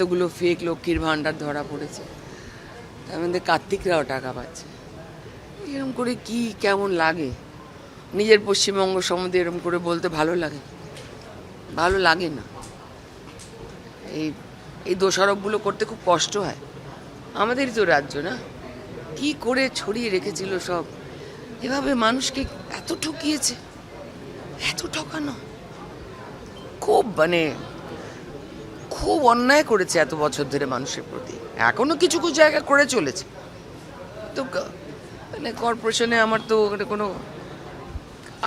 এতগুলো ফেক লক্ষ্মীর ভাণ্ডার ধরা পড়েছে, তার মধ্যে কার্তিকরাও টাকা পাচ্ছে। এরকম করে কি কেমন লাগে? নিজের পশ্চিমবঙ্গ সম্বন্ধে এরকম করে বলতে ভালো লাগে? ভালো লাগে না। এই এই দোষারোপগুলো করতে খুব কষ্ট হয়। আমাদেরই তো রাজ্য না, কি করে ছড়িয়ে রেখেছিল সব, এভাবে মানুষকে এত ঠকিয়েছে, এত ঠকানো, খুব খুব অন্যায় করেছে এত বছর ধরে মানুষের প্রতি। এখনো কিছু কিছু জায়গা করে চলেছে। তো কর্পোরেশনে আমার তো কোনো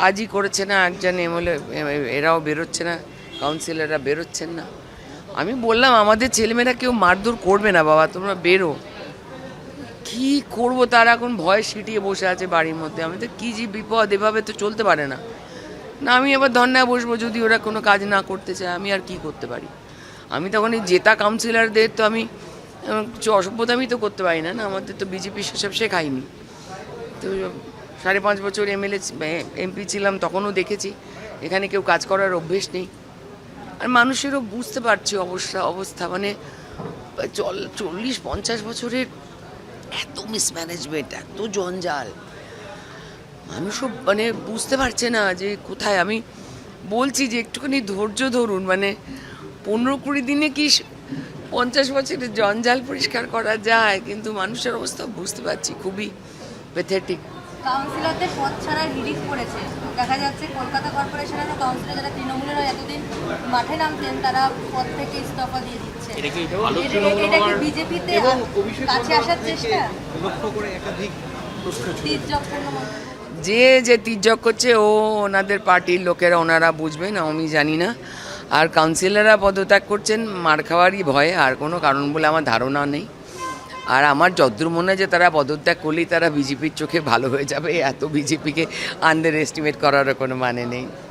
আজই করেছে না একজন এমএলএ, এরাও বেরোচ্ছে না, কাউন্সিলররা বেরোচ্ছেন না। আমি বললাম আমাদের ছেলেমেয়েরা কেউ মারধর করবে না বাবা, তোমরা বেরো। কি করব, তারা এখন ভয় সিটিয়ে বসে আছে বাড়ির মধ্যে। আমাদের কি যে বিপদ, এভাবে তো চলতে পারে না। না আমি আবার ধর্নায় বসবো যদি ওরা কোনো কাজ না করতে চায়, আমি আর কি করতে পারি? আমি তখন এই জেতা কাউন্সিলরদের তো আমি কিছু অসভ্যতা আমি তো করতে পারি না। না, আমাদের তো বিজেপি সেসব শেখায়নি। তো 5.5 বছর এমপি ছিলাম, তখনও দেখেছি এখানে কেউ কাজ করার অভ্যেস নেই। আর মানুষেরও বুঝতে পারছি অবস্থা 40-50 বছরের এত মিসম্যানেজমেন্ট, এত জঞ্জাল, মানুষও বুঝতে পারছে না যে কোথায়। আমি বলছি যে একটুখানি ধৈর্য ধরুন, 15-20 দিনে কি 50 বছরের জঞ্জাল পরিষ্কার করা যায়? কিন্তু মানুষের অবস্থা বুঝতে পারছি, খুবই প্যাথেটিক। কাউন্সিলরদের পদ ছাড়া রিলিজ করেছে, দেখা যাচ্ছে কলকাতা কর্পোরেশনের কাউন্সিলর যারা তৃণমূলের এতদিন মাঠে নামতেন তারা পদ থেকে ইস্তফা দিয়ে দিচ্ছে। এটা কি বিজেপিতে কাছে আসার চেষ্টা? যে তির্যক করছে ও ওনাদের পার্টির লোকেরা, ওনারা বুঝবেন, আমি জানি না। আর কাউন্সিলররা পদত্যাগ করছেন মার খাওয়ারই ভয়ে, আর কোনো কারণ বলে আমার ধারণা নেই। আর আমার যদ্দূর মনে হয় যে তারা পদত্যাগ করলেই তারা বিজেপির চোখে ভালো হয়ে যাবে, এত বিজেপিকে আন্ডার এস্টিমেট করারও কোনো মানে নেই।